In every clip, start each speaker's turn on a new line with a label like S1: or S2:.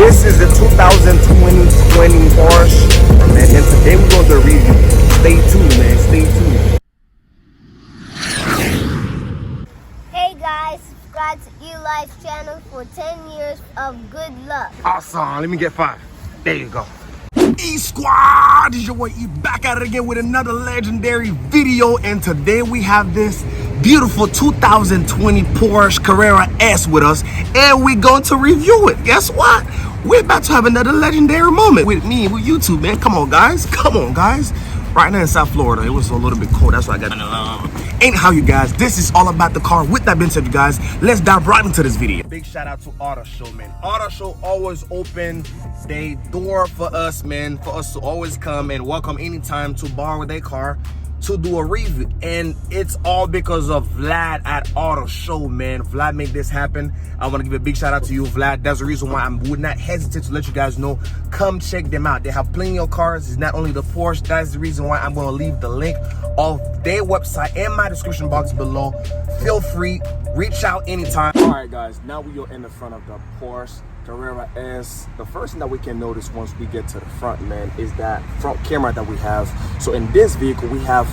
S1: This is the 2020 Porsche, man, and today we're going to review. Stay tuned, man. Stay tuned.
S2: Hey guys, subscribe to Eli's channel for 10 years of good luck.
S1: Awesome. Let me get 5. There you go.
S3: E-Squad, is your boy E back at it again with another legendary video, and today we have this beautiful 2020 Porsche Carrera S with us, and we're going to review it. Guess what? We're about to have another legendary moment with me and with you two, man. Come on, guys. Come on, guys. Right now in South Florida, it was a little bit cold. That's why I got Anyhow, you guys, this is all about the car. With that being said, you guys, let's dive right into this video.
S1: Big shout out to Auto Show, man. Auto Show always open their door for us, man, for us to always come and welcome anytime to borrow their car to do a review. And it's all because of Vlad at Auto Show, man. Vlad made this happen. I want to give a big shout out to you, Vlad. That's the reason why I would not hesitate to let you guys know. Come check them out. They have plenty of cars. It's not only the Porsche. That's the reason why I'm going to leave the link of their website in my description box below. Feel free, reach out anytime. All right, guys, now we are in the front of the Porsche Carrera S. The first thing that we can notice once we get to the front, man, is that front camera that we have. So in this vehicle, we have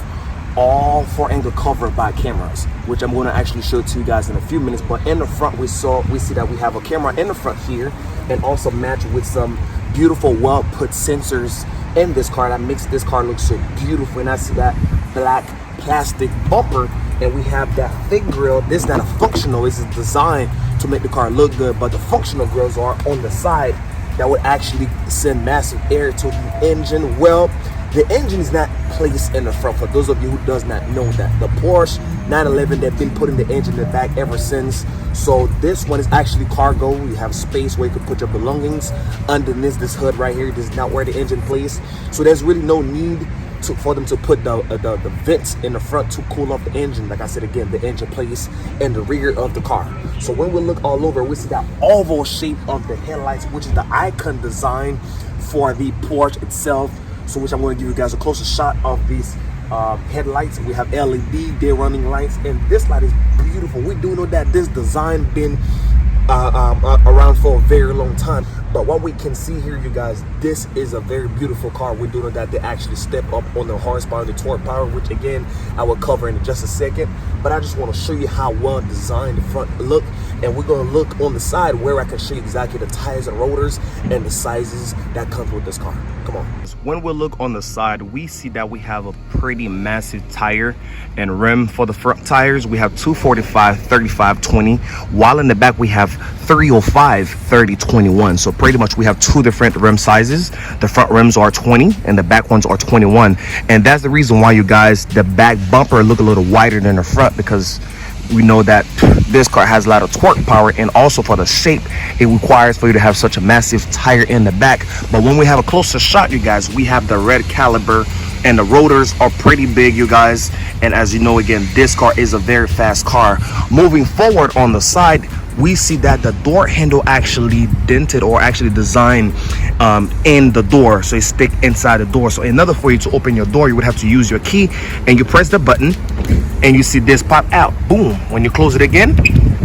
S1: all 4-angle covered by cameras, which I'm going to actually show to you guys in a few minutes. But in the front, we see that we have a camera in the front here, and also matched with some beautiful well put sensors in this car that makes this car look so beautiful. And I see that black plastic bumper, and we have that thick grille. This is not a functional, this is designed to make the car look good, but the functional grills are on the side that would actually send massive air to the engine. Well, the engine is not placed in the front. For those of you who does not know that, the Porsche 911, they've been putting the engine in the back ever since. So this one is actually cargo. You have space where you can put your belongings underneath this hood right here. This is not where the engine plays. So there's really no need for them to put the vents in the front to cool off the engine. Like I said again, the engine plays in the rear of the car. So when we look all over, we see that oval shape of the headlights, which is the icon design for the Porsche itself. So which I'm going to give you guys a closer shot of these headlights. We have LED day running lights, and this light is beautiful. We do know that this design been around for a very long time, but what we can see here, you guys, this is a very beautiful car. We do know that they actually step up on the horsepower and the torque power, which again I will cover in just a second. But I just want to show you how well designed the front look, and we're going to look on the side where I can show you exactly the tires and rotors and the sizes that comes with this car. Come on. When we look on the side, we see that we have a pretty massive tire and rim. For the front tires, we have 245, 35, 20, while in the back we have 305, 30, 21. So pretty much we have two different rim sizes. The front rims are 20 and the back ones are 21. And that's the reason why, you guys, the back bumper look a little wider than the front, because we know that this car has a lot of torque power, and also for the shape it requires for you to have such a massive tire in the back. But when we have a closer shot, you guys, we have the red caliber, and the rotors are pretty big, you guys. And as you know, again, this car is a very fast car. Moving forward on the side, we see that the door handle actually dented, or actually designed in the door, so it stick inside the door. So in order for you to open your door, you would have to use your key, and you press the button, and you see this pop out. Boom. When you close it again,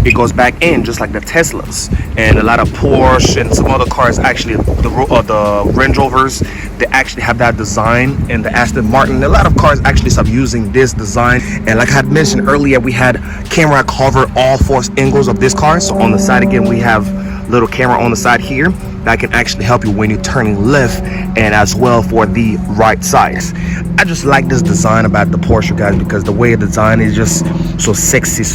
S1: it goes back in, just like the Teslas. And a lot of Porsche and some other cars, actually the Range Rovers, they actually have that design. And the Aston Martin, a lot of cars actually start using this design. And like I had mentioned earlier, we had camera cover all 4 angles of this car. So on the side again, we have little camera on the side here that can actually help you when you're turning left, and as well for the right side. I just like this design about the Porsche, guys, because the way the design is just so sexy,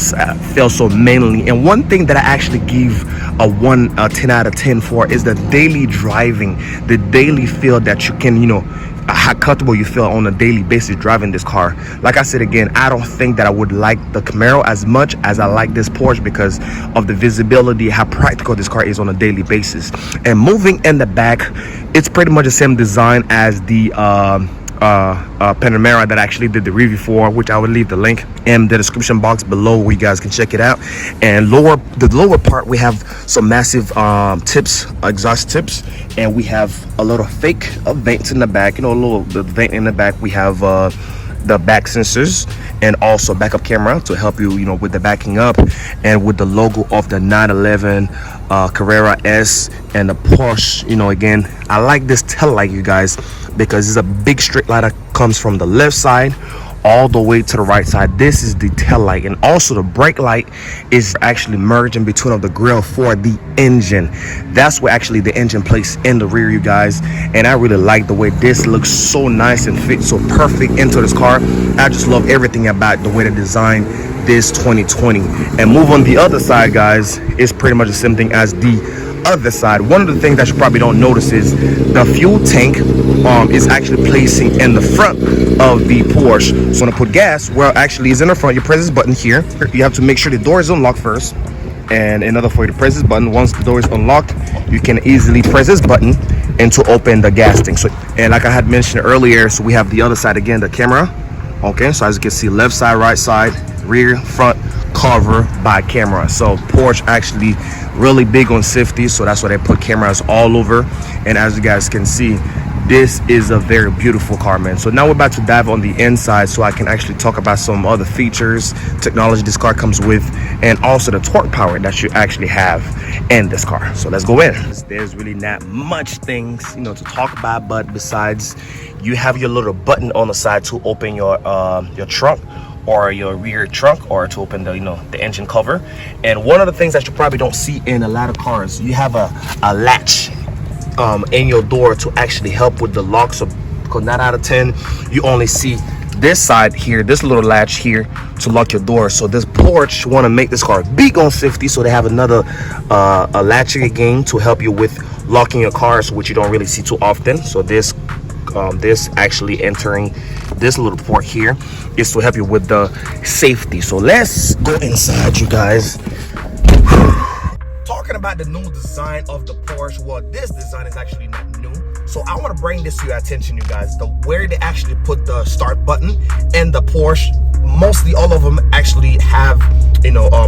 S1: feels so manly. And one thing that I actually give a 10 out of 10 for is the daily driving, the daily feel that you can, you know, how comfortable you feel on a daily basis driving this car. Like I said again, I don't think that I would like the Camaro as much as I like this Porsche because of the visibility, how practical this car is on a daily basis. And moving in the back, it's pretty much the same design as the Panamera that I actually did the review for, which I will leave the link in the description box below where you guys can check it out. And the lower part, we have some massive tips, exhaust tips, and we have a little fake vents in the back, you know, a little vent in the back. We have the back sensors, and also backup camera to help you, with the backing up, and with the logo of the 911 Carrera S and the Porsche. Again, I like this tail light, you guys, because it's a big straight light that comes from the left side all the way to the right side. This is the tail light, and also the brake light is actually merged in between of the grill for the engine. That's where actually the engine plays in the rear, you guys, and I really like the way this looks so nice and fits so perfect into this car. I just love everything about the way they designed this 2020. And move on the other side, guys, is pretty much the same thing as the other side. One of the things that you probably don't notice is the fuel tank is actually placing in the front of the Porsche. So when I put gas, well, actually is in the front. You press this button here. You have to make sure the door is unlocked first, and in order for you to press this button, once the door is unlocked, you can easily press this button and to open the gas tank. So, and like I had mentioned earlier, so we have the other side again, the camera. Okay, so as you can see, left side, right side, rear, front, cover by camera. So Porsche actually really big on safety, so that's why they put cameras all over. And as you guys can see, this is a very beautiful car, man. So now we're about to dive on the inside so I can actually talk about some other features, technology this car comes with, and also the torque power that you actually have in this car. So let's go in. There's really not much things to talk about, but besides, you have your little button on the side to open your trunk or your rear trunk, or to open the engine cover. And one of the things that you probably don't see in a lot of cars, you have a latch in your door to actually help with the lock. So because 9 out of 10 you only see this side here, this little latch here to lock your door. So this Porsche want to make this car big on safety, so they have another a latch again to help you with locking your cars, which you don't really see too often. So this actually entering this little port here is to help you with the safety. So let's go inside, you guys. Talking about the new design of the Porsche, well, this design is actually not new, so I want to bring this to your attention, you guys. Where they actually put the start button in the Porsche, mostly all of them actually have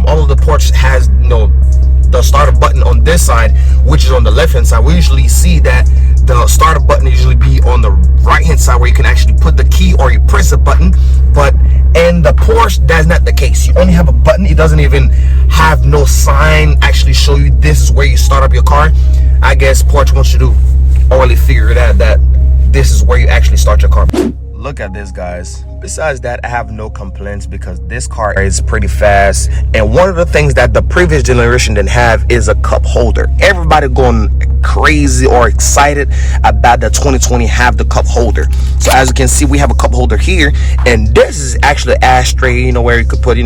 S1: all of the Porsche has the starter button on this side, which is on the left hand side. We usually see that the starter button usually be on the right hand side, where you can actually put the key or you press a button. But in the Porsche, that's not the case. You only have a button. It doesn't even have no sign actually show you this is where you start up your car. I guess Porsche wants you to already figure it out that this is where you actually start your car. Look at this, guys. Besides that, I have no complaints because this car is pretty fast. And one of the things that the previous generation didn't have is a cup holder. Everybody going crazy or excited about the 2020 have the cup holder. So as you can see, we have a cup holder here, and this is actually an ashtray, where you could put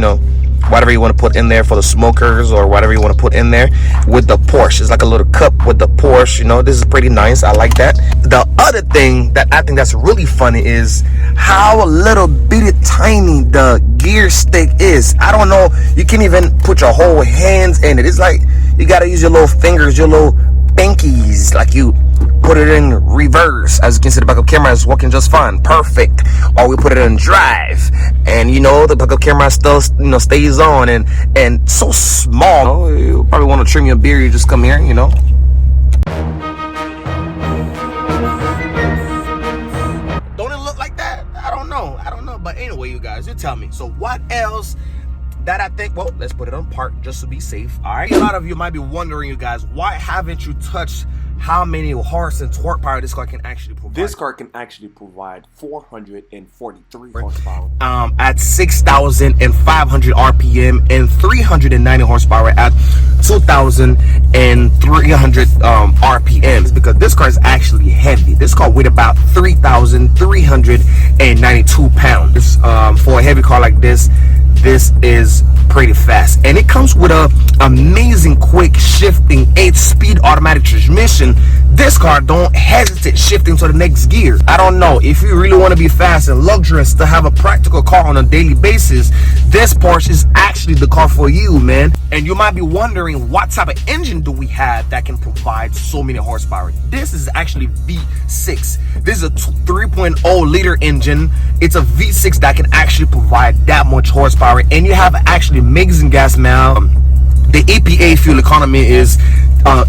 S1: whatever you want to put in there for the smokers, or whatever you want to put in there with the Porsche. It's like a little cup with the Porsche. This is pretty nice. I like that. The other thing that I think that's really funny is how little bitty tiny the gear stick is. I don't know, you can't even put your whole hands in it. It's like you gotta use your little fingers, your little pinkies, like you put it in reverse. As you can see, the backup camera is working just fine, perfect. Or we put it in drive, and the backup camera still stays on, and so small. You probably want to trim your beard, you just come here. Don't it look like that? I don't know, but anyway, you guys, you tell me. So what else that I think, well, let's put it on park just to be safe. All right, a lot of you might be wondering, you guys, why haven't you touched how many horse and torque power this car can actually provide?
S4: This car can actually provide 443 horsepower
S1: at 6,500 RPM and 390 horsepower at 2,300 RPMs, because this car is actually heavy. This car weighs about 3,392 pounds. For a heavy car like this is pretty fast, and it comes with a amazing quick shifting 8-speed automatic transmission. This car don't hesitate shifting to the next gear. I don't know, if you really want to be fast and luxurious to have a practical car on a daily basis, this Porsche is actually the car for you, man. And you might be wondering, what type of engine do we have that can provide so many horsepower? This is actually V6. This is a 3.0 liter engine. It's a V6 that can actually provide that much horsepower, and you have actually amazing gas mile. The EPA fuel economy is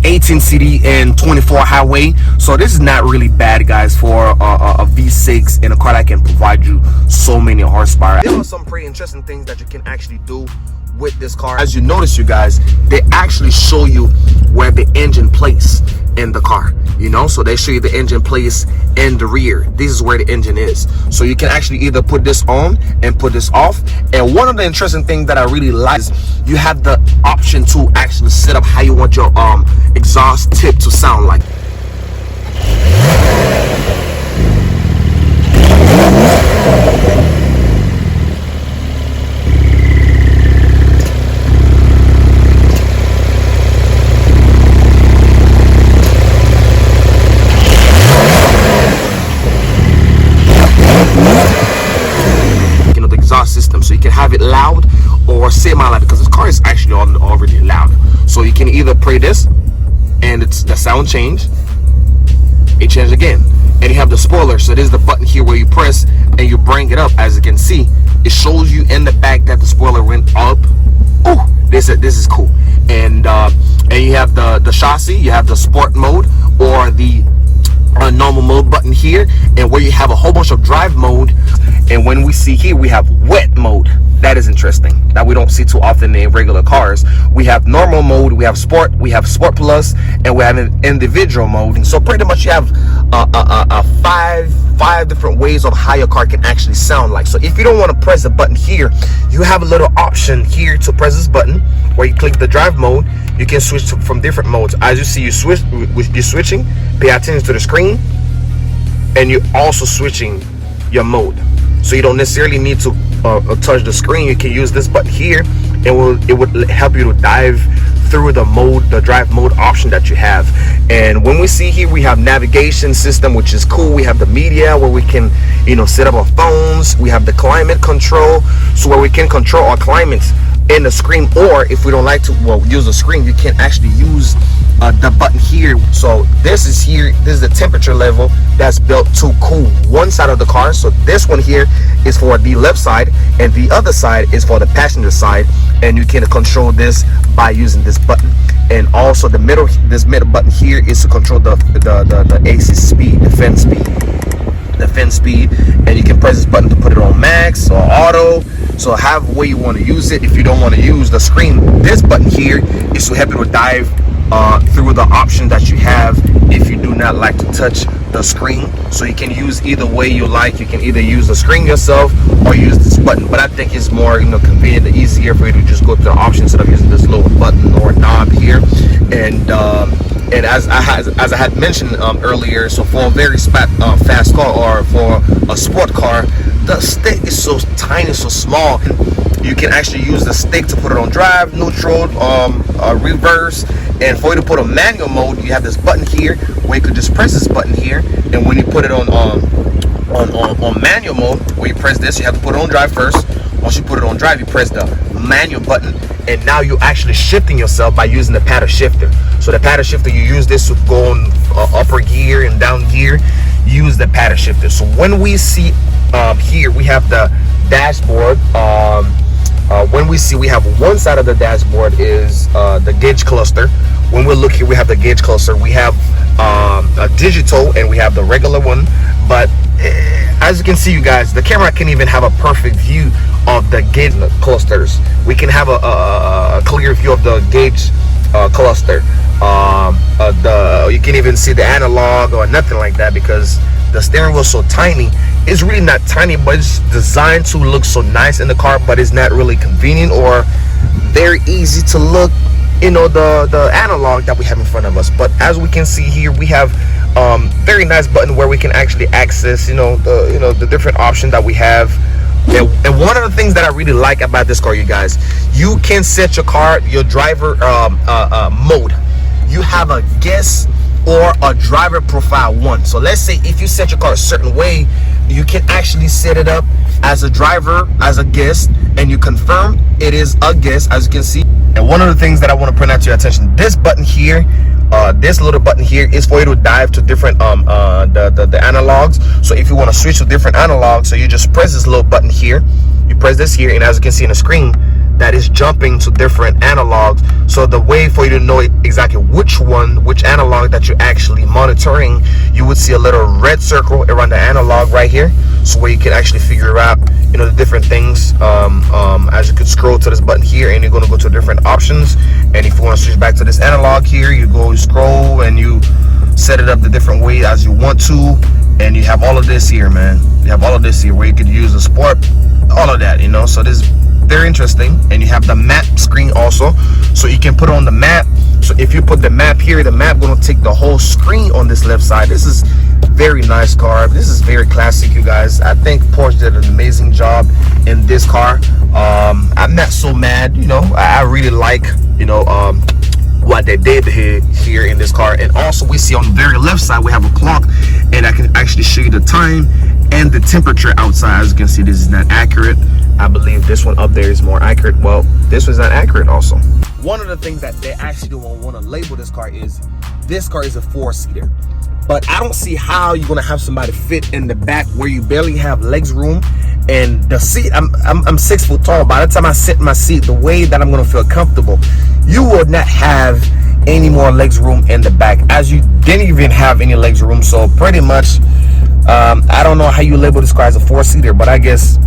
S1: 18 city and 24 highway, so this is not really bad, guys, for a V6 space in a car that can provide you so many horsepower. There are some pretty interesting things that you can actually do with this car. As you notice, you guys, they actually show you where the engine place in the car, you know, so they show you the engine place in the rear. This is where the engine is, so you can actually either put this on and put this off. And one of the interesting things that I really like is you have the option to actually set up how you want your exhaust tip to sound like. System, so you can have it loud or semi-loud, because this car is actually already loud. So you can either play this and it's the sound change, it changed again, and you have the spoiler. So there's the button here where you press and you bring it up. As you can see, it shows you in the back that the spoiler went up. Oh, this is cool. And you have the chassis, you have the sport mode or the normal mode button here, and where you have a whole bunch of drive mode. And when we see here, we have wet mode. That is interesting, that we don't see too often in regular cars. We have normal mode, we have sport plus, and we have an individual mode. So pretty much you have five different ways of how your car can actually sound like. So if you don't want to press the button here, you have a little option here to press this button where you click the drive mode. You can switch from different modes. As you see, you're switching. Pay attention to the screen, and you're also switching your mode. So you don't necessarily need to touch the screen. You can use this button here, and it would help you to dive through the drive mode option that you have. And when we see here, we have navigation system, which is cool. We have the media where we can, you know, set up our phones. We have the climate control, so where we can control our climates in the screen, or if we don't like to use the screen, you can actually use the button here. So this is the temperature level that's built to cool one side of the car. So this one here is for the left side, and the other side is for the passenger side, and you can control this by using this button. And also this middle button here is to control the AC speed, the fan speed, and you can press this button to put it on max or auto. So however way you want to use it. If you don't want to use the screen, this button here is to help you to dive through the option that you have if you do not like to touch the screen. So you can use either way you like. You can either use the screen yourself or use this button, but I think it's more, you know, convenient and easier for you to just go to the option instead of using this little button or knob here. And as I had mentioned earlier, so for a very fast car or for a sport car, the stick is so tiny, so small. You can actually use the stick to put it on drive, neutral, reverse. And for you to put on manual mode, you have this button here where you could just press this button here. And when you put it on manual mode, where you press this, you have to put it on drive first. Once you put it on drive, you press the manual button, and now you're actually shifting yourself by using the paddle shifter. So the paddle shifter, you use this to go on upper gear and down gear. Use the paddle shifter. So when we see here, we have the dashboard. When we see, we have one side of the dashboard is the gauge cluster. When we look here, we have the gauge cluster. We have a digital and we have the regular one. But as you can see, you guys, the camera can even have a perfect view of the gauge clusters. We can have a clear view of the gauge cluster. You can even see the analog or nothing like that, because the steering wheel is so tiny. It's really not tiny, but it's designed to look so nice in the car, but it's not really convenient or very easy to look, you know, the analog that we have in front of us. But as we can see here, we have very nice button where we can actually access, the different options that we have. And one of the things that I really like about this car, you guys, you can set your driver mode. You have a guest or a driver profile one. So let's say if you set your car a certain way, you can actually set it up as a driver, as a guest, and you confirm it is a guest, as you can see. And one of the things that I want to bring out to your attention, this button here, this little button here is for you to dive to different the analogs. So if you want to switch to different analogs, so you just press this little button here, you press this here, and as you can see in the screen, that is jumping to different analogs. So the way for you to know exactly which analog that you're actually monitoring, you would see a little red circle around the analog right here.
S3: so where you can actually figure out, you know, the different things. As you could scroll to this button here, and you're going to go to different options. And if you want to switch back to this analog here, you go, you scroll, and you set it up the different way as you want to. And you have all of this here, man. You have all of this here where you could use the sport, all of that, you know. So this is very interesting. And you have the map screen also, so you can put on the map. So if you put the map here, the map gonna take the whole screen on this left side. This is very nice car. This is very classic, you guys. I think Porsche did an amazing job in this car. I'm not so mad, you know. I really like, you know, what they did here in this car. And also we see on the very left side we have a clock, and I can actually show you the time and the temperature outside. As you can see, this is not accurate. I believe this one up there is more accurate. Well, this one's not accurate also. One of the things that they actually don't want to label this car is a 4-seater. But I don't see how you're gonna have somebody fit in the back where you barely have legs room. And the seat, I'm 6 foot tall. By the time I sit in my seat, the way that I'm gonna feel comfortable, you will not have any more legs room in the back, as you didn't even have any legs room. So pretty much, I don't know how you label this car as a 4-seater, but I guess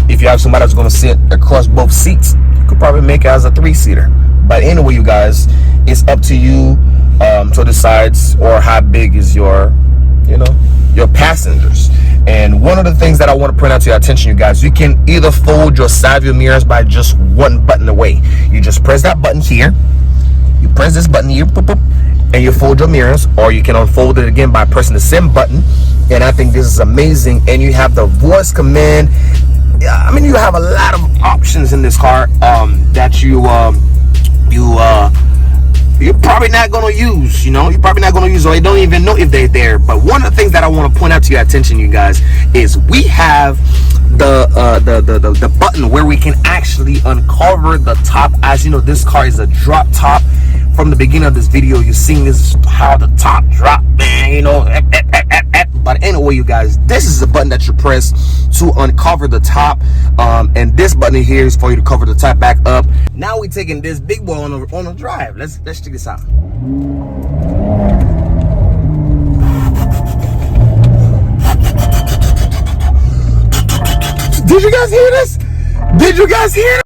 S3: if you have somebody that's gonna sit across both seats, you could probably make it as a 3-seater. But anyway, you guys, it's up to you to decide, or how big is your, you know, your passengers. And one of the things that I want to point out to your attention, you guys, you can either fold your side view mirrors by just one button away. You just press that button here, you press this button here, boop, boop, and you fold your mirrors, or you can unfold it again by pressing the same button. And I think this is amazing. And you have the voice command. I mean, you have a lot of options in this car that you're probably not gonna use, you know. You're probably not gonna use, or you don't even know if they're there. But one of the things that I want to point out to your attention, you guys, is we have the button where we can actually uncover the top. As you know, this car is a drop top. From the beginning of this video, you're seeing this, how the top drop, man, you know. But anyway, you guys, this is the button that you press to uncover the top, and this button here is for you to cover the top back up. Now we're taking this big boy on a drive. Let's check this out. Did you guys hear this? Did you guys hear it?